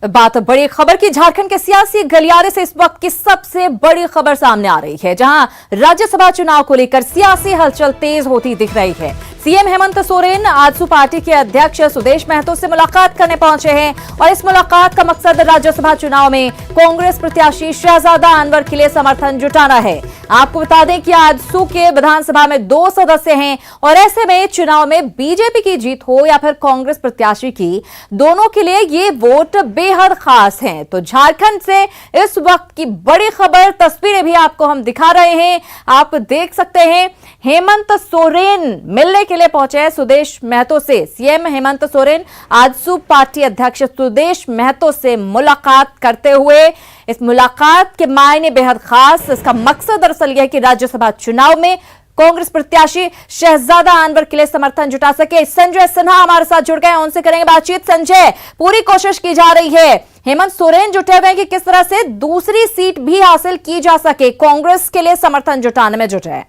बात बड़ी खबर की। झारखंड के सियासी गलियारे से इस वक्त की सबसे बड़ी खबर सामने आ रही है, जहां राज्यसभा चुनाव को लेकर सियासी हलचल तेज होती दिख रही है। सीएम हेमंत सोरेन आजसू पार्टी के अध्यक्ष सुदेश महतो से मुलाकात करने पहुंचे हैं और इस मुलाकात का मकसद राज्यसभा चुनाव में कांग्रेस प्रत्याशी शहजादा अनवर के लिए समर्थन जुटाना है। आपको बता दें कि आजसू के विधानसभा में 2 सदस्य हैं और ऐसे में चुनाव में बीजेपी की जीत हो या फिर कांग्रेस प्रत्याशी की, दोनों के लिए ये वोट बेहद खास हैं। तो झारखंड से इस वक्त की बड़ी खबर, तस्वीरें भी आपको हम दिखा रहे हैं। आप देख सकते हैं हेमंत सोरेन मिलने के लिए पहुंचे हैं सुदेश महतो से। सीएम हेमंत सोरेन आजसू पार्टी अध्यक्ष सुदेश महतो से मुलाकात करते हुए, इस मुलाकात के मायने बेहद खास। इसका मकसद दरअसल यह है कि राज्यसभा चुनाव में कांग्रेस प्रत्याशी शहजादा अनवर के लिए समर्थन जुटा सके। संजय सिन्हा हमारे साथ जुड़ गए, उनसे करेंगे बातचीत। संजय, पूरी कोशिश की जा रही है, हेमंत सोरेन जुटे हुए हैं कि किस तरह से दूसरी सीट भी हासिल की जा सके, कांग्रेस के लिए समर्थन जुटाने में जुटे हैं।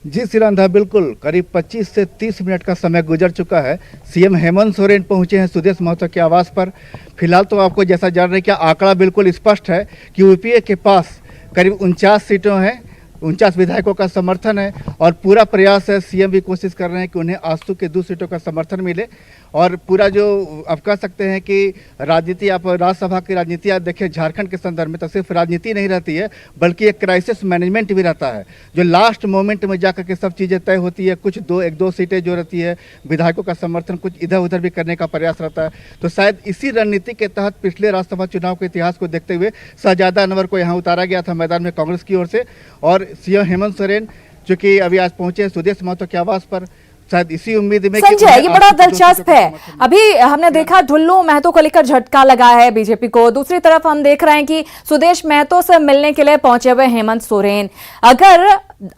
जी श्रीराधा, बिल्कुल करीब 25 से 30 मिनट का समय गुजर चुका है। सीएम हेमंत सोरेन पहुंचे हैं सुदेश महतो के आवास पर। फिलहाल तो आपको जैसा जान रहे हैं कि आंकड़ा बिल्कुल स्पष्ट है कि यूपीए के पास करीब 49 सीटों हैं, 49 विधायकों का समर्थन है और पूरा प्रयास है, सीएम भी कोशिश कर रहे हैं कि उन्हें आजसू के 2 सीटों का समर्थन मिले। और पूरा जो आप कह सकते हैं कि राजनीति, आप राज्यसभा की राजनीति आप देखें झारखंड के संदर्भ में, तो सिर्फ राजनीति नहीं रहती है बल्कि एक क्राइसिस मैनेजमेंट भी रहता है, जो लास्ट मोमेंट में जाकर के सब चीज़ें तय होती है। कुछ 1-2 सीटें जो रहती है, विधायकों का समर्थन कुछ इधर उधर भी करने का प्रयास रहता है। तो शायद इसी रणनीति के तहत पिछले राज्यसभा चुनाव के इतिहास को देखते हुए शहजादा अनवर को यहाँ उतारा गया था मैदान में कांग्रेस की ओर से। और सीएम हेमंत सोरेन जो कि अभी आज पहुंचे सुदेश महतो के आवास पर, शायद इसी उम्मीद में। संजय, ये बड़ा दिलचस्प है। अभी हमने देखा ढुल्लू महतो को लेकर झटका लगा है बीजेपी को, दूसरी तरफ हम देख रहे हैं कि सुदेश महतो से मिलने के लिए पहुंचे हुए हेमंत सोरेन। अगर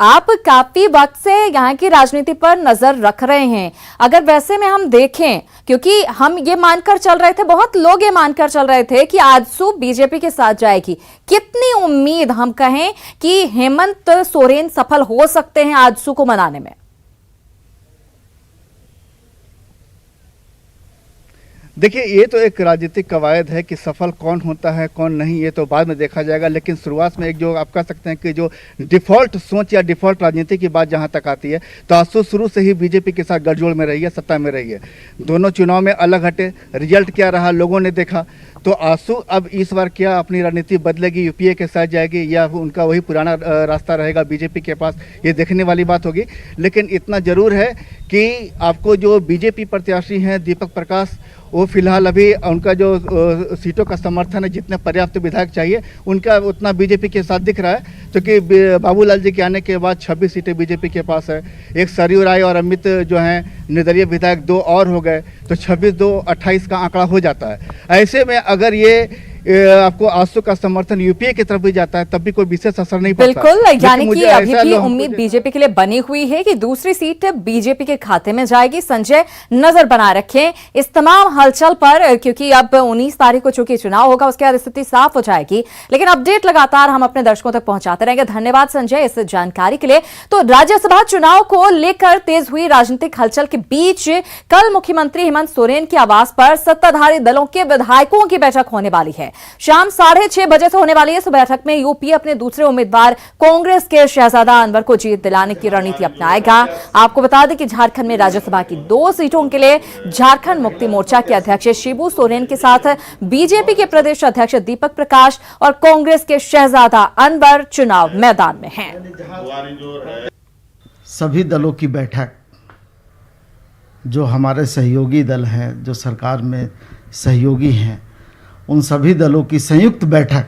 आप काफी वक्त से यहाँ की राजनीति पर नजर रख रहे हैं, अगर वैसे में हम देखें, क्योंकि हम ये मानकर चल रहे थे, बहुत लोग ये मानकर चल रहे थे कि आजसू बीजेपी के साथ जाएगी, कितनी उम्मीद हम कहें कि हेमंत सोरेन सफल हो सकते हैं आजसू को मनाने में? देखिए, ये तो एक राजनीतिक कवायद है कि सफल कौन होता है कौन नहीं, ये तो बाद में देखा जाएगा। लेकिन शुरुआत में एक जो आप कह सकते हैं कि जो डिफ़ॉल्ट सोच या डिफ़ॉल्ट राजनीति की बात जहाँ तक आती है, तो आजसू शुरू से ही बीजेपी के साथ गठजोड़ में रही है, सत्ता में रही है। दोनों चुनाव में अलग हटे, रिजल्ट क्या रहा लोगों ने देखा। तो आजसू अब इस बार क्या अपनी रणनीति बदलेगी, यूपीए के साथ जाएगी या उनका वही पुराना रास्ता रहेगा बीजेपी के पास, ये देखने वाली बात होगी। लेकिन इतना जरूर है कि आपको जो बीजेपी प्रत्याशी हैं दीपक प्रकाश, वो फिलहाल अभी उनका जो सीटों का समर्थन है, जितने पर्याप्त विधायक चाहिए उनका उतना बीजेपी के साथ दिख रहा है। क्योंकि बाबूलाल जी के आने के बाद 26 सीटें बीजेपी के पास है। एक सरयू राय और अमित जो हैं निर्दलीय विधायक 2 और हो गए, तो 26-2 28 का आंकड़ा हो जाता है। ऐसे में अगर ये आपको आजसू का समर्थन यूपीए की तरफ भी जाता है, तब भी कोई विशेष असर नहीं पड़ता। बिल्कुल, यानी कि अभी भी उम्मीद बीजेपी के लिए बनी हुई है कि दूसरी सीट बीजेपी के खाते में जाएगी। संजय, नजर बना रखें इस तमाम हलचल पर, क्योंकि अब 19 तारीख को चूंकि चुनाव होगा, उसके बाद स्थिति साफ हो जाएगी। लेकिन अपडेट लगातार हम अपने दर्शकों तक पहुंचाते रहेंगे। धन्यवाद संजय इस जानकारी के लिए। तो राज्यसभा चुनाव को लेकर तेज हुई राजनीतिक हलचल के बीच कल मुख्यमंत्री हेमंत सोरेन के आवास पर सत्ताधारी दलों के विधायकों की बैठक होने वाली है। शाम 6:30 बजे से होने वाली इस बैठक में यूपीए अपने दूसरे उम्मीदवार कांग्रेस के शहजादा अनवर को जीत दिलाने की रणनीति अपनाएगा। आपको बता दें कि झारखंड में राज्यसभा की 2 सीटों के लिए झारखंड मुक्ति मोर्चा के अध्यक्ष शिबू सोरेन के साथ बीजेपी के प्रदेश अध्यक्ष दीपक प्रकाश और कांग्रेस के शहजादा अनवर चुनाव मैदान में हैं। सभी दलों की बैठक, जो हमारे सहयोगी दल हैं, जो सरकार में सहयोगी हैं, उन सभी दलों की संयुक्त बैठक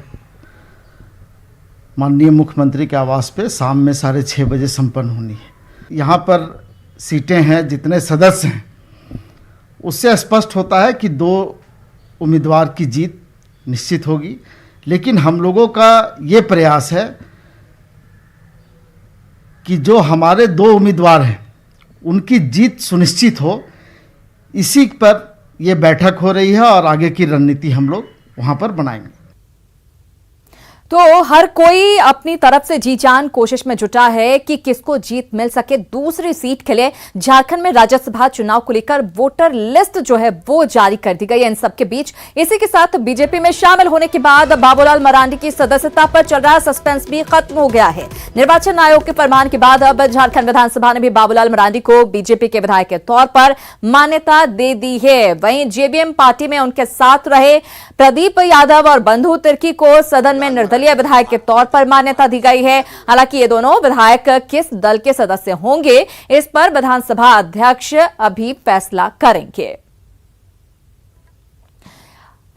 माननीय मुख्यमंत्री के आवास पे शाम में 6:30 बजे संपन्न होनी है। यहाँ पर सीटें हैं, जितने सदस्य हैं, उससे स्पष्ट होता है कि 2 उम्मीदवार की जीत निश्चित होगी। लेकिन हम लोगों का ये प्रयास है कि जो हमारे 2 उम्मीदवार हैं उनकी जीत सुनिश्चित हो, इसी पर ये बैठक हो रही है और आगे की रणनीति हम लोग वहां पर बनाएंगे। तो हर कोई अपनी तरफ से जी जान कोशिश में जुटा है कि किसको जीत मिल सके। दूसरी सीट के लिए झारखंड में राज्यसभा चुनाव को लेकर वोटर लिस्ट जो है वो जारी कर दी गई है। इन सबके बीच इसी के साथ बीजेपी में शामिल होने के बाद बाबूलाल मरांडी की सदस्यता पर चल रहा सस्पेंस भी खत्म हो गया है। निर्वाचन आयोग के फरमान के बाद अब झारखंड विधानसभा ने भी बाबूलाल मरांडी को बीजेपी के विधायक के तौर पर मान्यता दे दी है। वहीं जेवीएम पार्टी में उनके साथ रहे प्रदीप यादव और बंधु तिर्की को सदन में निर्दलीय विधायक के तौर पर मान्यता दी गई है। हालांकि ये दोनों विधायक किस दल के सदस्य होंगे, इस पर विधानसभा अध्यक्ष अभी फैसला करेंगे।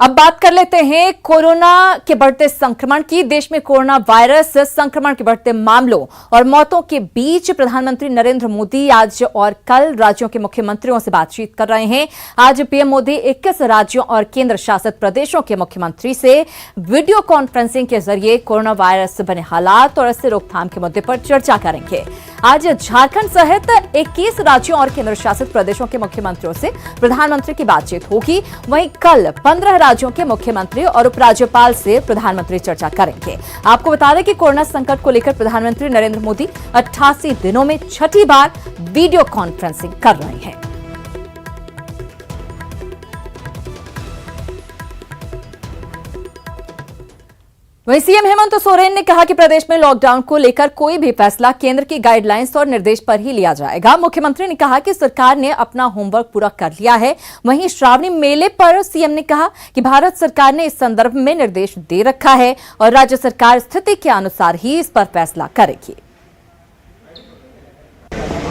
अब बात कर लेते हैं कोरोना के बढ़ते संक्रमण की। देश में कोरोना वायरस संक्रमण के बढ़ते मामलों और मौतों के बीच प्रधानमंत्री नरेंद्र मोदी आज और कल राज्यों के मुख्यमंत्रियों से बातचीत कर रहे हैं। आज पीएम मोदी 21 राज्यों और केंद्र शासित प्रदेशों के मुख्यमंत्री से वीडियो कॉन्फ्रेंसिंग के जरिए कोरोना वायरस से बने हालात और इससे रोकथाम के मुद्दे पर चर्चा करेंगे। आज झारखंड सहित 21 राज्यों और केंद्र शासित प्रदेशों के मुख्यमंत्रियों से प्रधानमंत्री की बातचीत होगी। वहीं कल 15 राज्यों के मुख्यमंत्री और उपराज्यपाल से प्रधानमंत्री चर्चा करेंगे। आपको बता दें कि कोरोना संकट को लेकर प्रधानमंत्री नरेंद्र मोदी 88 दिनों में छठी बार वीडियो कॉन्फ्रेंसिंग कर रहे हैं। वहीं सीएम हेमंत सोरेन ने कहा कि प्रदेश में लॉकडाउन को लेकर कोई भी फैसला केंद्र की गाइडलाइंस और निर्देश पर ही लिया जाएगा। मुख्यमंत्री ने कहा कि सरकार ने अपना होमवर्क पूरा कर लिया है। वहीं श्रावणी मेले पर सीएम ने कहा कि भारत सरकार ने इस संदर्भ में निर्देश दे रखा है और राज्य सरकार स्थिति के अनुसार ही इस पर फैसला करेगी।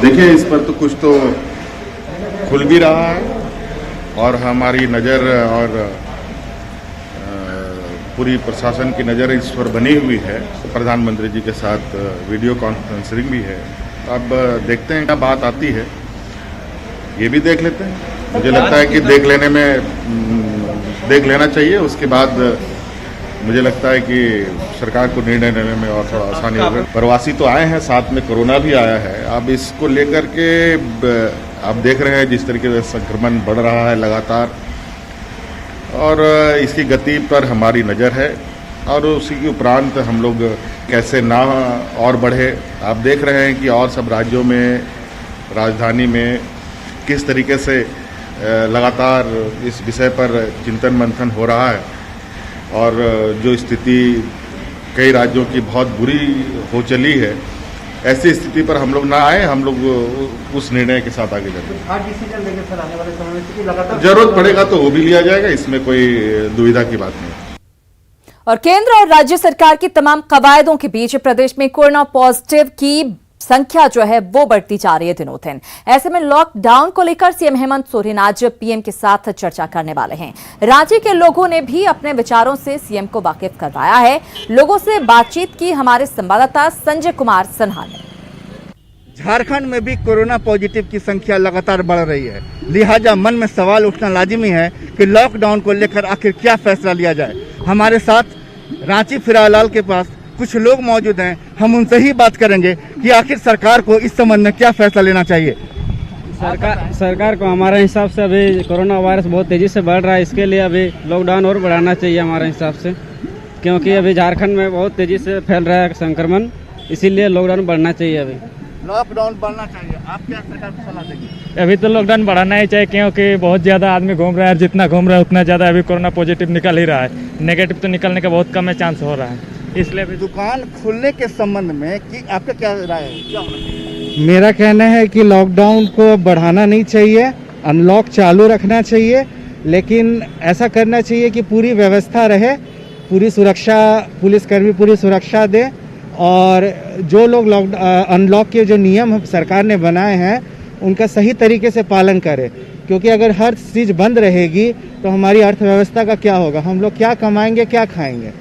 देखिए, इस पर तो कुछ तो खुल भी रहा है और हमारी नज़र और पूरी प्रशासन की नज़र इस पर बनी हुई है। प्रधानमंत्री जी के साथ वीडियो कॉन्फ्रेंसिंग भी है। अब देखते हैं क्या बात आती है, ये भी देख लेते हैं। मुझे लगता है कि देख लेना चाहिए। उसके बाद मुझे लगता है कि सरकार को निर्णय लेने में और थोड़ा आसानी होगी। प्रवासी तो आए हैं, साथ में कोरोना भी आया है। अब इसको लेकर के आप देख रहे हैं जिस तरीके से संक्रमण बढ़ रहा है लगातार, और इसकी गति पर हमारी नज़र है और उसी के उपरांत हम लोग कैसे ना और बढ़े। आप देख रहे हैं कि और सब राज्यों में, राजधानी में किस तरीके से लगातार इस विषय पर चिंतन मंथन हो रहा है और जो स्थिति कई राज्यों की बहुत बुरी हो चली है, ऐसी स्थिति पर हम लोग ना आए। हम लोग उस निर्णय के साथ आगे जाते हैं। हार्ड डिसीजन लेंगे सर आने वाले समय में, क्योंकि लगातार जरूरत पड़ेगा तो वो भी लिया जाएगा, इसमें कोई दुविधा की बात नहीं। और केंद्र और राज्य सरकार की तमाम कवायदों के बीच प्रदेश में कोरोना पॉजिटिव की संख्या जो है वो बढ़ती जा रही है दिनों दिन। ऐसे में लॉकडाउन को लेकर सीएम हेमंत सोरेन आज पीएम के साथ चर्चा करने वाले हैं। राज्य के लोगों ने भी अपने विचारों से सीएम को वाकिफ करवाया है। लोगों से बातचीत की हमारे संवाददाता संजय कुमार सिन्हा ने। झारखंड में भी कोरोना पॉजिटिव की संख्या लगातार बढ़ रही है, लिहाजा मन में सवाल उठना लाजिमी है कि लॉकडाउन को लेकर आखिर क्या फैसला लिया जाए। हमारे साथ रांची फिरालाल के पास कुछ लोग मौजूद हैं, हम उनसे ही बात करेंगे कि आखिर सरकार को इस संबंध में क्या फैसला लेना चाहिए। सरकार को हमारे हिसाब से अभी कोरोना वायरस बहुत तेजी से बढ़ रहा है, इसके लिए अभी लॉकडाउन और बढ़ाना चाहिए हमारे हिसाब से, क्योंकि अभी झारखंड में बहुत तेजी से फैल रहा है संक्रमण, इसीलिए लॉकडाउन बढ़ना चाहिए। अभी लॉकडाउन बढ़ना चाहिए, आप क्या सरकार को सलाह देंगे? अभी तो लॉकडाउन बढ़ाना ही चाहिए, क्योंकि बहुत ज़्यादा आदमी घूम रहा है और जितना घूम रहा है उतना ज़्यादा अभी कोरोना पॉजिटिव निकल ही रहा है। नेगेटिव तो निकलने का बहुत कम चांस हो रहा है, इसलिए भी दुकान खुलने के संबंध में कि आपका क्या राय है, क्या होना चाहिए? मेरा कहना है कि लॉकडाउन को बढ़ाना नहीं चाहिए, अनलॉक चालू रखना चाहिए, लेकिन ऐसा करना चाहिए कि पूरी व्यवस्था रहे, पूरी सुरक्षा, पुलिसकर्मी पूरी सुरक्षा दे और जो लोग अनलॉक के जो नियम सरकार ने बनाए हैं उनका सही तरीके से पालन करें, क्योंकि अगर हर चीज़ बंद रहेगी तो हमारी अर्थव्यवस्था का क्या होगा, हम लोग क्या कमाएंगे, क्या खाएंगे।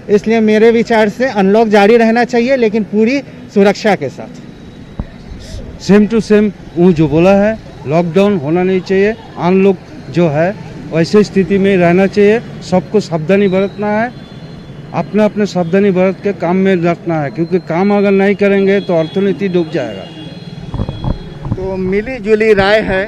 इसलिए मेरे विचार से अनलॉक जारी रहना चाहिए, लेकिन पूरी सुरक्षा के साथ। सेम टू सेम वो जो बोला है, लॉकडाउन होना नहीं चाहिए, अनलॉक जो है वैसे स्थिति में रहना चाहिए। सबको सावधानी बरतना है, अपने अपने सावधानी बरत के काम में रखना है, क्योंकि काम अगर नहीं करेंगे तो अर्थनीति डूब जाएगा। तो मिली जुली राय है,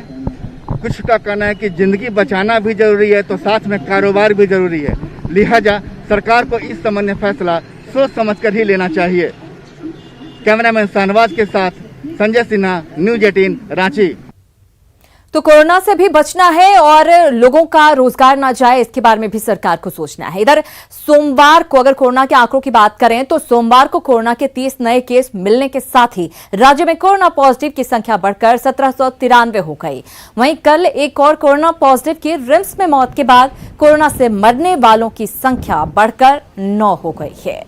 कुछ का कहना है कि जिंदगी बचाना भी जरूरी है तो साथ में कारोबार भी जरूरी है, लिहाजा सरकार को इस संबंध में फैसला सोच समझकर ही लेना चाहिए। कैमरामैन शाहनवाज के साथ संजय सिन्हा, न्यूज 18 रांची। तो कोरोना से भी बचना है और लोगों का रोजगार ना जाए, इसके बारे में भी सरकार को सोचना है। इधर सोमवार को अगर कोरोना के आंकड़ों की बात करें तो सोमवार को कोरोना के 30 नए केस मिलने के साथ ही राज्य में कोरोना पॉजिटिव की संख्या बढ़कर 1793 हो गई। वहीं कल एक और कोरोना पॉजिटिव की रिम्स में मौत के बाद कोरोना से मरने वालों की संख्या बढ़कर 9 हो गई है।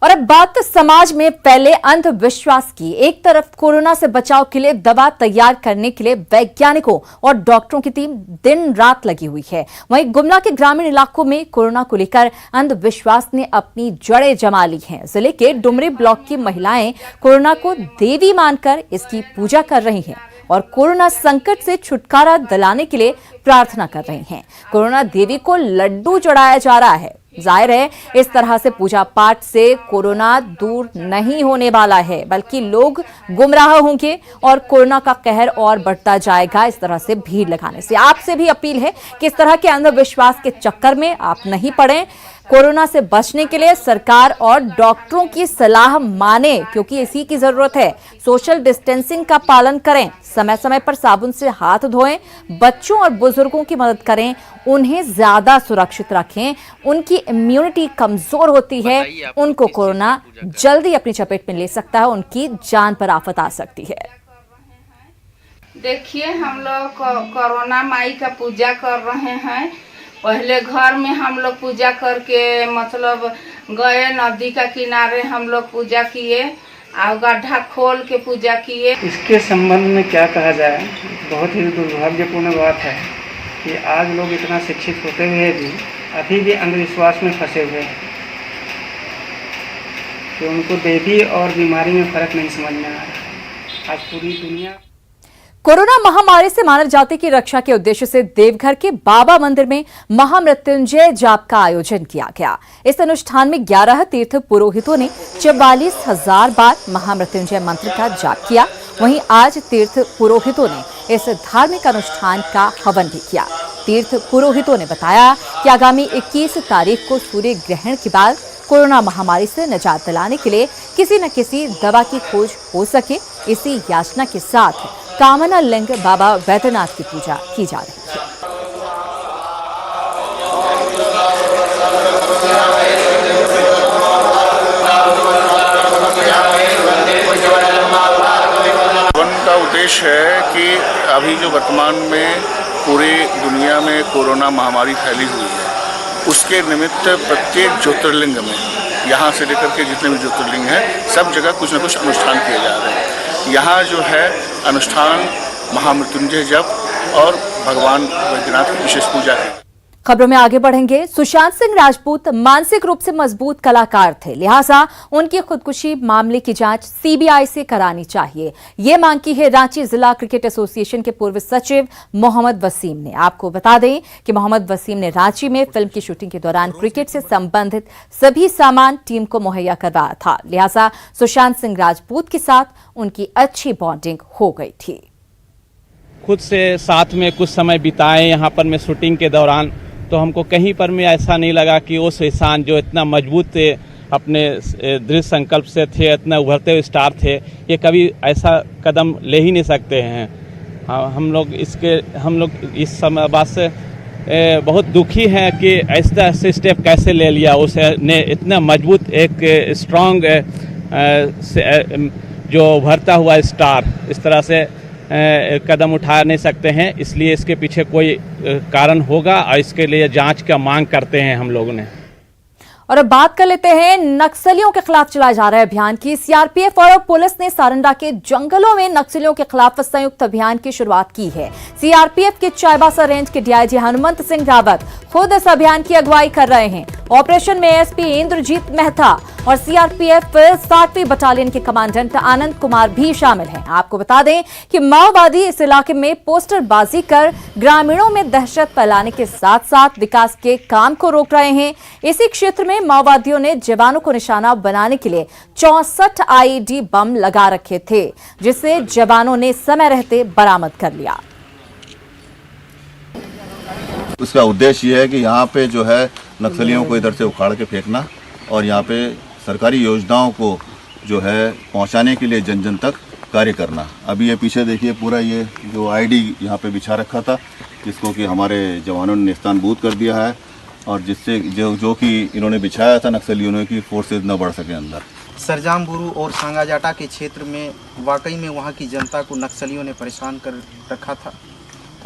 और अब बात समाज में फैले अंधविश्वास की। एक तरफ कोरोना से बचाव के लिए दवा तैयार करने के लिए वैज्ञानिकों और डॉक्टरों की टीम दिन रात लगी हुई है, वहीं गुमला के ग्रामीण इलाकों में कोरोना को लेकर अंधविश्वास ने अपनी जड़ें जमा ली हैं। जिले के डुमरी ब्लॉक की महिलाएं कोरोना को देवी मानकर इसकी पूजा कर रही हैं और कोरोना संकट से छुटकारा दिलाने के लिए प्रार्थना कर रही हैं। कोरोना देवी को लड्डू चढ़ाया जा रहा है। जाहिर है इस तरह से पूजा पाठ से कोरोना दूर नहीं होने वाला है, बल्कि लोग गुमराह होंगे और कोरोना का कहर और बढ़ता जाएगा। इस तरह से भीड़ लगाने से आपसे भी अपील है कि इस तरह के अंधविश्वास के चक्कर में आप नहीं पड़ें। कोरोना से बचने के लिए सरकार और डॉक्टरों की सलाह माने, क्योंकि इसी की जरूरत है। सोशल डिस्टेंसिंग का पालन करें, समय समय पर साबुन से हाथ धोएं, बच्चों और बुजुर्गों की मदद करें, उन्हें ज्यादा सुरक्षित रखें। उनकी इम्यूनिटी कमजोर होती है, उनको कोरोना जल्दी अपनी चपेट में ले सकता है, उनकी जान पर आफत आ सकती है। देखिए, हम लोग कोरोना माई का पूजा कर रहे हैं। पहले घर में हम लोग पूजा करके मतलब गए नदी का किनारे, हम लोग पूजा किए और गड्ढा खोल के पूजा किए। इसके संबंध में क्या कहा जाए, बहुत ही दुर्भाग्यपूर्ण बात है कि आज लोग इतना शिक्षित होते हुए भी अभी भी अंधविश्वास में फंसे हुए हैं कि उनको देवी और बीमारी में फर्क नहीं समझ में आ रहा। आज पूरी दुनिया कोरोना महामारी से मानव जाति की रक्षा के उद्देश्य से देवघर के बाबा मंदिर में महामृत्युंजय जाप का आयोजन किया गया। इस अनुष्ठान में 11 तीर्थ पुरोहितों ने 44,000 बार महामृत्युंजय मंत्र का जाप किया। वहीं आज तीर्थ पुरोहितों ने इस धार्मिक अनुष्ठान का हवन भी किया। तीर्थ पुरोहितों ने बताया कि आगामी 21 तारीख को सूर्य ग्रहण के बाद कोरोना महामारी से निजात दिलाने के लिए किसी न किसी दवा की खोज हो सके, इसी याचना के साथ कामना लिंग बाबा वैद्यनाथ की पूजा की जा रही है। का उद्देश्य है कि अभी जो वर्तमान में पूरी दुनिया में कोरोना महामारी फैली हुई है, उसके निमित्त प्रत्येक ज्योतिर्लिंग में, यहाँ से लेकर के जितने भी ज्योतिर्लिंग हैं, सब जगह कुछ न कुछ अनुष्ठान किए जा रहे हैं। यहाँ जो है अनुष्ठान महामृत्युंजय जप और भगवान वैद्यनाथ की विशेष पूजा है। खबरों में आगे बढ़ेंगे। सुशांत सिंह राजपूत मानसिक रूप से मजबूत कलाकार थे, लिहाजा उनकी खुदकुशी मामले की जांच सीबीआई से करानी चाहिए, ये मांग की है रांची जिला क्रिकेट एसोसिएशन के पूर्व सचिव मोहम्मद वसीम ने। आपको बता दें कि मोहम्मद वसीम ने रांची में फिल्म की शूटिंग के दौरान क्रिकेट से संबंधित सभी सामान टीम को मुहैया करवाया था, लिहाजा सुशांत सिंह राजपूत के साथ उनकी अच्छी बॉन्डिंग हो गई थी। खुद से साथ में कुछ समय बिताए यहाँ पर मैं शूटिंग के दौरान, तो हमको कहीं पर में ऐसा नहीं लगा कि वो इंसान जो इतना मजबूत थे, अपने दृढ़ संकल्प से थे, इतना उभरते हुए स्टार थे, ये कभी ऐसा कदम ले ही नहीं सकते हैं। हम लोग इस समय बात से बहुत दुखी हैं कि ऐसा स्टेप कैसे ले लिया उसने। इतना मजबूत एक स्ट्रॉन्ग जो उभरता हुआ स्टार इस तरह से कदम उठा नहीं सकते हैं, इसलिए इसके पीछे कोई कारण होगा और इसके लिए जांच का मांग करते हैं हम लोगों ने। और अब बात कर लेते हैं नक्सलियों के खिलाफ चलाए जा रहे अभियान की। सीआरपीएफ और पुलिस ने सारंडा के जंगलों में नक्सलियों के खिलाफ संयुक्त अभियान की शुरुआत की है। सीआरपीएफ के चाईबासा रेंज के डीआईजी हनुमंत सिंह रावत खुद इस अभियान की अगुवाई कर रहे हैं। ऑपरेशन में एसपी इंद्रजीत मेहता और सीआरपीएफ 60वीं बटालियन के कमांडेंट आनंद कुमार भी शामिल हैं। आपको बता दें कि माओवादी इस इलाके में पोस्टरबाजी कर ग्रामीणों में दहशत फैलाने के साथ साथ विकास के काम को रोक रहे हैं। इसी क्षेत्र में माओवादियों ने जवानों को निशाना बनाने के लिए 64 आईईडी बम लगा रखे थे, जिसे जवानों ने समय रहते बरामद कर लिया। उसका उद्देश्य ये है कि यहाँ पे जो है नक्सलियों को इधर से उखाड़ के फेंकना और यहाँ पे सरकारी योजनाओं को जो है पहुँचाने के लिए जन जन तक कार्य करना। अभी ये पीछे देखिए पूरा ये जो आईडी यहाँ पे बिछा रखा था, जिसको कि हमारे जवानों ने निस्तानबूद कर दिया है और जिससे जो कि इन्होंने बिछाया था नक्सलियों ने कि फोर्सेज न बढ़ सके अंदर। सरजाम बुरू और सांगाजाटा के क्षेत्र में वाकई में वहाँ की जनता को नक्सलियों ने परेशान कर रखा था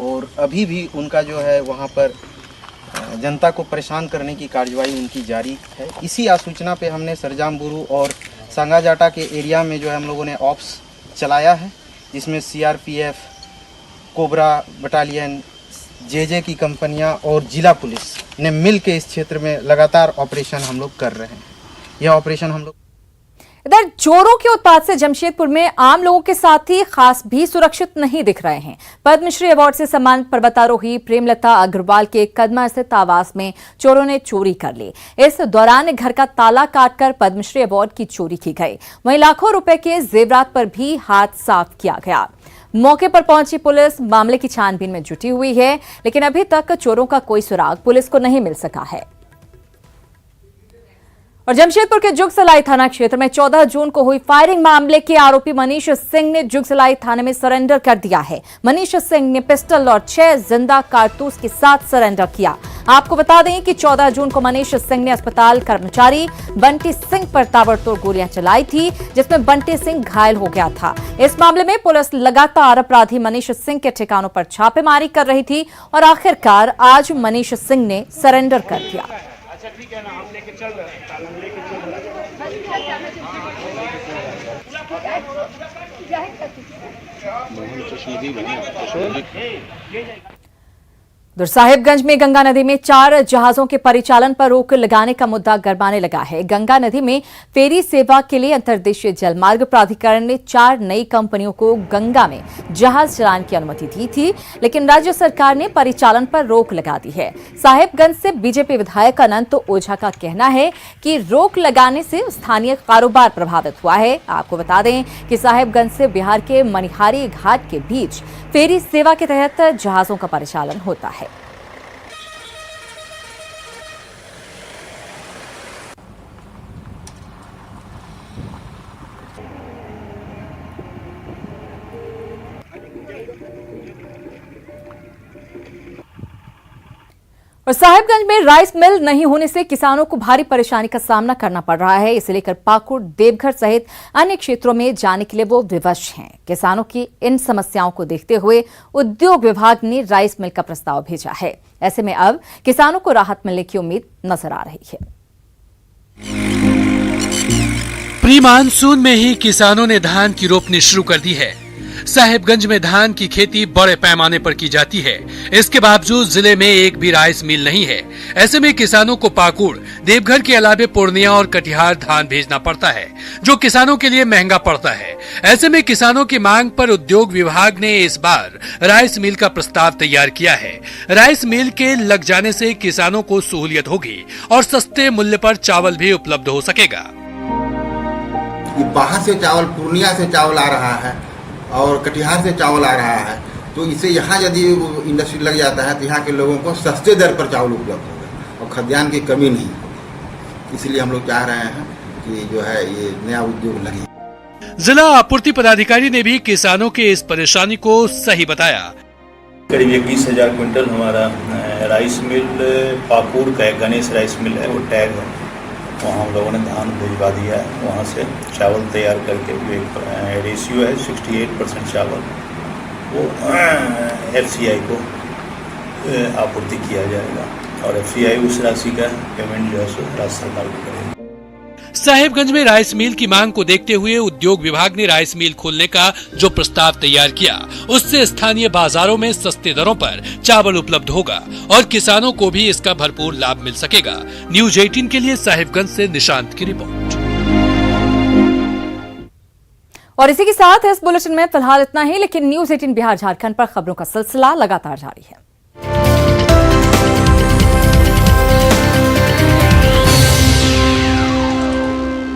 और अभी भी उनका जो है वहाँ पर जनता को परेशान करने की कार्रवाई उनकी जारी है। इसी आसूचना पे हमने सरजाम बुरू और सांगाजाटा के एरिया में जो है हम लोगों ने ऑप्स चलाया है, जिसमें सीआरपीएफ, कोबरा बटालियन, जेजे की कंपनियां और जिला पुलिस ने मिल के इस क्षेत्र में लगातार ऑपरेशन हम लोग कर रहे हैं। यह ऑपरेशन हम लोग इधर चोरों के उत्पात से जमशेदपुर में आम लोगों के साथ ही खास भी सुरक्षित नहीं दिख रहे हैं। पद्मश्री अवार्ड से सम्मानित पर्वतारोही प्रेमलता अग्रवाल के कदमा स्थित आवास में चोरों ने चोरी कर ली। इस दौरान घर का ताला काटकर पद्मश्री अवार्ड की चोरी की गई। वहीं लाखों रुपए के जेवरात पर भी हाथ साफ किया गया। मौके पर पहुंची पुलिस मामले की छानबीन में जुटी हुई है, लेकिन अभी तक चोरों का कोई सुराग पुलिस को नहीं मिल सका है। और जमशेदपुर के जुगसलाई थाना क्षेत्र में 14 जून को हुई फायरिंग मामले के आरोपी मनीष सिंह ने जुगसलाई थाने में सरेंडर कर दिया है। मनीष सिंह ने पिस्टल और 6 जिंदा कारतूस के साथ सरेंडर किया। आपको बता दें कि 14 जून को मनीष सिंह ने अस्पताल कर्मचारी बंटी सिंह पर ताबड़तोड़ गोलियां चलाई थी, जिसमें बंटी सिंह घायल हो गया था। इस मामले में पुलिस लगातार अपराधी मनीष सिंह के ठिकानों पर छापेमारी कर रही थी और आखिरकार आज मनीष सिंह ने सरेंडर कर दिया। अच्छा ठीक है ना, हम लेके चल रहे हैं, हम लेके चल रहे हैं। साहिबगंज में गंगा नदी में 4 जहाजों के परिचालन पर रोक लगाने का मुद्दा गरमाने लगा है। गंगा नदी में फेरी सेवा के लिए अंतर्देशीय जलमार्ग प्राधिकरण ने 4 नई कंपनियों को गंगा में जहाज चलाने की अनुमति दी थी, लेकिन राज्य सरकार ने परिचालन पर रोक लगा दी है। साहिबगंज से बीजेपी विधायक अनंत ओझा का कहना है कि रोक लगाने से स्थानीय कारोबार प्रभावित हुआ है। आपको बता दें कि साहिबगंज से बिहार के मनिहारी घाट के बीच फेरी सेवा के तहत जहाजों का परिचालन होता है। और साहिबगंज में राइस मिल नहीं होने से किसानों को भारी परेशानी का सामना करना पड़ रहा है। इसे लेकर पाकुड़, देवघर सहित अन्य क्षेत्रों में जाने के लिए वो विवश हैं। किसानों की इन समस्याओं को देखते हुए उद्योग विभाग ने राइस मिल का प्रस्ताव भेजा है। ऐसे में अब किसानों को राहत मिलने की उम्मीद नजर आ रही है। प्री मानसून में ही किसानों ने धान की रोपनी शुरू कर दी है। साहिबगंज में धान की खेती बड़े पैमाने पर की जाती है। इसके बावजूद जिले में एक भी राइस मिल नहीं है। ऐसे में किसानों को पाकुड़, देवघर के अलावे पूर्णिया और कटिहार धान भेजना पड़ता है, जो किसानों के लिए महंगा पड़ता है। ऐसे में किसानों की मांग पर उद्योग विभाग ने इस बार राइस मिल का प्रस्ताव तैयार किया है। राइस मिल के लग जाने से किसानों को सहूलियत होगी और सस्ते मूल्य पर चावल भी उपलब्ध हो सकेगा। बाहर से चावल, पूर्णिया से चावल आ रहा है और कटिहार से चावल आ रहा है, तो इसे यहाँ यदि इंडस्ट्री लग जाता है तो यहाँ के लोगों को सस्ते दर पर चावल उपलब्ध होगा और खाद्यान्न की कमी नहीं। इसलिए हम लोग चाह रहे हैं कि जो है ये नया उद्योग लगे। जिला आपूर्ति पदाधिकारी ने भी किसानों की इस परेशानी को सही बताया। करीब 21,000 क्विंटल हमारा राइस मिल पाकुड़ का गणेश राइस मिल है, वो टैग है, वहाँ हम लोगों ने धान भिजवा दिया है। वहाँ से चावल तैयार करके एक रेशियो है 68% चावल वो FCI को आपूर्ति किया जाएगा और FCI उस राशि का पेमेंट जो है सो राज्य सरकार को करेगी। साहिबगंज में राइस मिल की मांग को देखते हुए उद्योग विभाग ने राइस मिल खोलने का जो प्रस्ताव तैयार किया, उससे स्थानीय बाजारों में सस्ते दरों पर चावल उपलब्ध होगा और किसानों को भी इसका भरपूर लाभ मिल सकेगा। न्यूज 18 के लिए साहिबगंज से निशांत की रिपोर्ट। और इसी के साथ इस बुलेटिन में फिलहाल इतना ही, लेकिन न्यूज 18 बिहार झारखंड पर खबरों का सिलसिला लगातार जारी है।